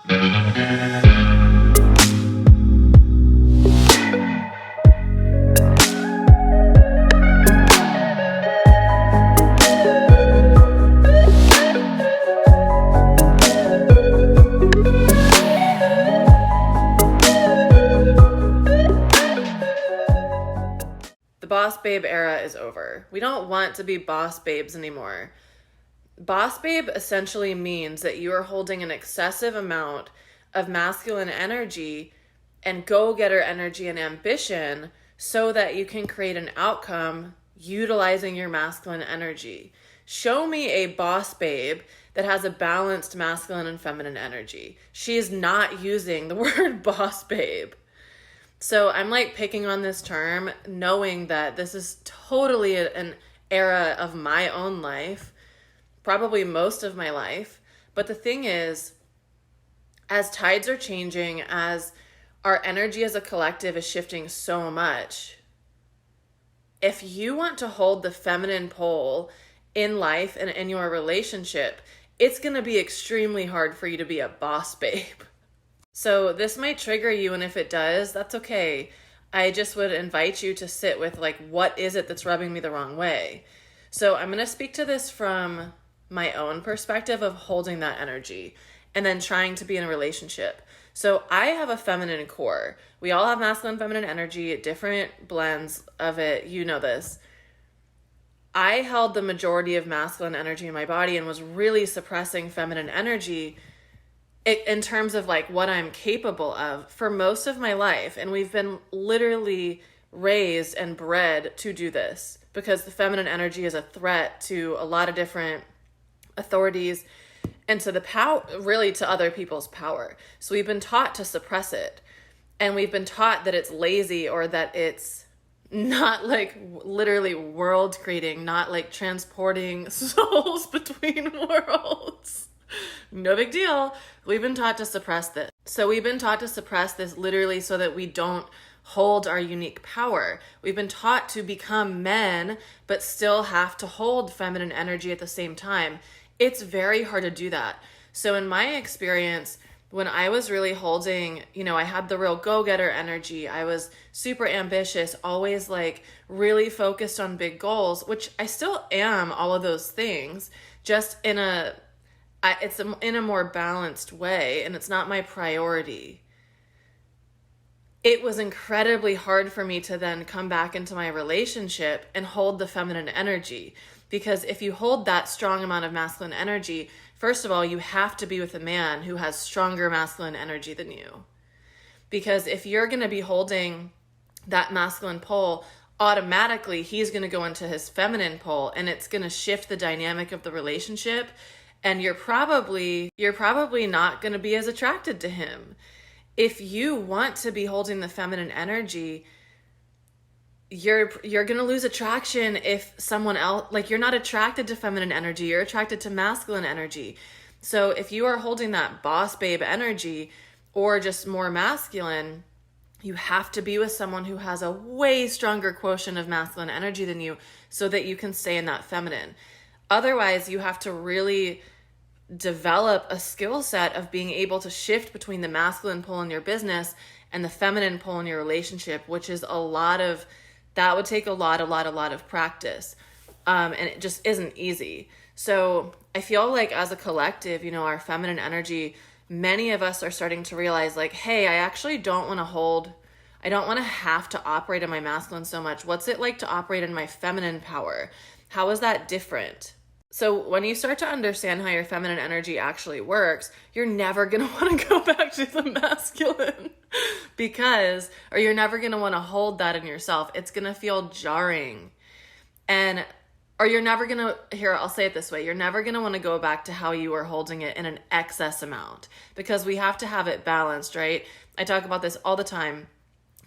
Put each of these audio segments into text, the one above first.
The boss babe era is over. We don't want to be boss babes anymore. Boss babe essentially means that you are holding an excessive amount of masculine energy and go-getter energy and ambition so that you can create an outcome utilizing your masculine energy. Show me a boss babe that has a balanced masculine and feminine energy. She is not using the word boss babe. So I'm like picking on this term, knowing that this is totally an era of my own life, probably most of my life. But the thing is, as tides are changing, as our energy as a collective is shifting so much, if you want to hold the feminine pole in life and in your relationship, it's going to be extremely hard for you to be a boss babe. So this might trigger you, and if it does, that's okay. I just would invite you to sit with like, what is it that's rubbing me the wrong way? So I'm going to speak to this from my own perspective of holding that energy and then trying to be in a relationship. So I have a feminine core. We all have masculine, feminine energy, different blends of it. You know this. I held the majority of masculine energy in my body and was really suppressing feminine energy in terms of like what I'm capable of for most of my life. And we've been literally raised and bred to do this because the feminine energy is a threat to a lot of different authorities and to the power, really to other people's power. So we've been taught to suppress it. And we've been taught that it's lazy or that it's not like literally world creating, not like transporting souls between worlds. No big deal. We've been taught to suppress this. So we've been taught to suppress this literally so that we don't hold our unique power. We've been taught to become men, but still have to hold feminine energy at the same time. It's very hard to do that. So in my experience, when I was really holding, I had the real go-getter energy. I was super ambitious, always like really focused on big goals, which I still am, all of those things, just in a more balanced way, and it's not my priority. It was incredibly hard for me to then come back into my relationship and hold the feminine energy, because if you hold that strong amount of masculine energy, first of all, you have to be with a man who has stronger masculine energy than you. Because if you're going to be holding that masculine pole, automatically he's going to go into his feminine pole, and it's going to shift the dynamic of the relationship. And you're probably not going to be as attracted to him. If you want to be holding the feminine energy, you're going to lose attraction if someone else, like you're not attracted to feminine energy, you're attracted to masculine energy. So if you are holding that boss babe energy or just more masculine, you have to be with someone who has a way stronger quotient of masculine energy than you so that you can stay in that feminine. Otherwise, you have to really develop a skill set of being able to shift between the masculine pole in your business and the feminine pole in your relationship, which is that would take a lot of practice. And it just isn't easy. So I feel like as a collective, our feminine energy, many of us are starting to realize like, hey, I actually don't want to have to operate in my masculine so much. What's it like to operate in my feminine power? How is that different? So when you start to understand how your feminine energy actually works, you're never going to want to go back to the masculine or you're never going to want to hold that in yourself. It's going to feel jarring. Or you're never going to, I'll say it this way. You're never going to want to go back to how you were holding it in an excess amount, because we have to have it balanced, right? I talk about this all the time.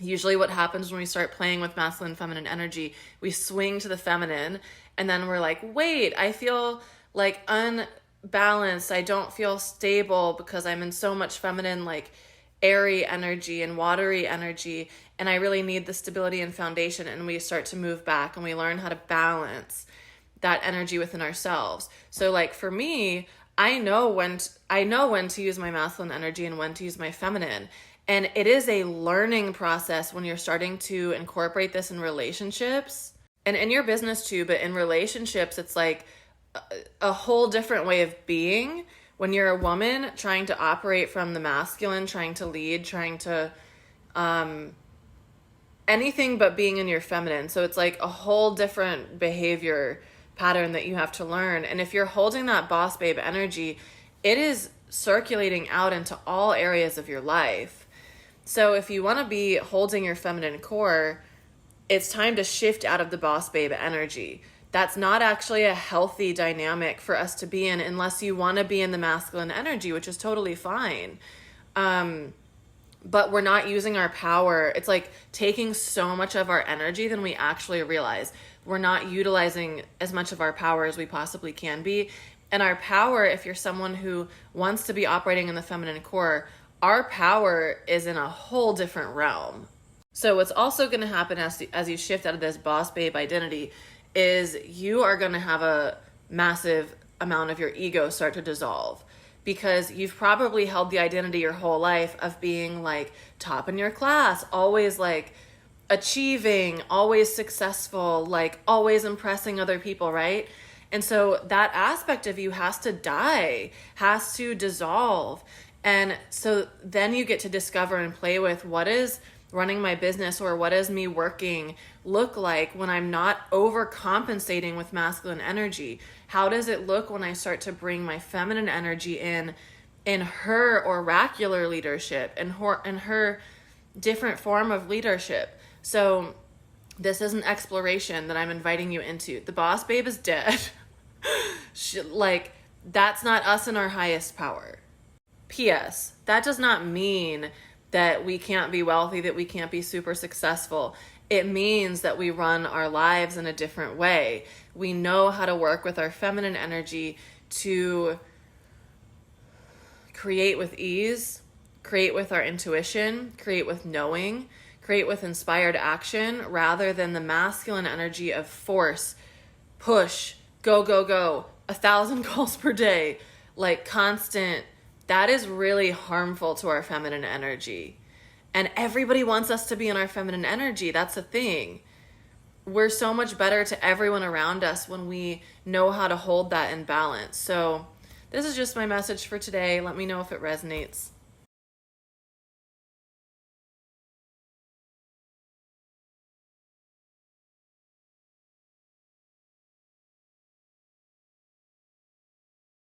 Usually what happens when we start playing with masculine and feminine energy, we swing to the feminine and then we're like, wait, I feel like unbalanced. I don't feel stable because I'm in so much feminine, like airy energy and watery energy. And I really need the stability and foundation. And we start to move back and we learn how to balance that energy within ourselves. So like for me, I know when to use my masculine energy and when to use my feminine. And it is a learning process when you're starting to incorporate this in relationships and in your business too, but in relationships, it's like a whole different way of being when you're a woman trying to operate from the masculine, trying to lead, trying to anything but being in your feminine. So it's like a whole different behavior pattern that you have to learn. And if you're holding that boss babe energy, it is circulating out into all areas of your life. So if you want to be holding your feminine core, it's time to shift out of the boss babe energy. That's not actually a healthy dynamic for us to be in unless you want to be in the masculine energy, which is totally fine. But we're not using our power. It's like taking so much of our energy than we actually realize. We're not utilizing as much of our power as we possibly can be. And our power, if you're someone who wants to be operating in the feminine core, our power is in a whole different realm. So what's also going to happen as you shift out of this boss babe identity is you are going to have a massive amount of your ego start to dissolve, because you've probably held the identity your whole life of being like top in your class, always like achieving, always successful, like always impressing other people, right? And so that aspect of you has to die, has to dissolve. And so then you get to discover and play with what is running my business or what does me working look like when I'm not overcompensating with masculine energy. How does it look when I start to bring my feminine energy in her oracular leadership and her different form of leadership? So this is an exploration that I'm inviting you into. The boss babe is dead. Like, that's not us in our highest power. P.S. That does not mean that we can't be wealthy, that we can't be super successful. It means that we run our lives in a different way. We know how to work with our feminine energy to create with ease, create with our intuition, create with knowing, create with inspired action, rather than the masculine energy of force, push, go, go, go, 1,000 calls per day, like constant. That is really harmful to our feminine energy. And everybody wants us to be in our feminine energy. That's the thing. We're so much better to everyone around us when we know how to hold that in balance. So this is just my message for today. Let me know if it resonates.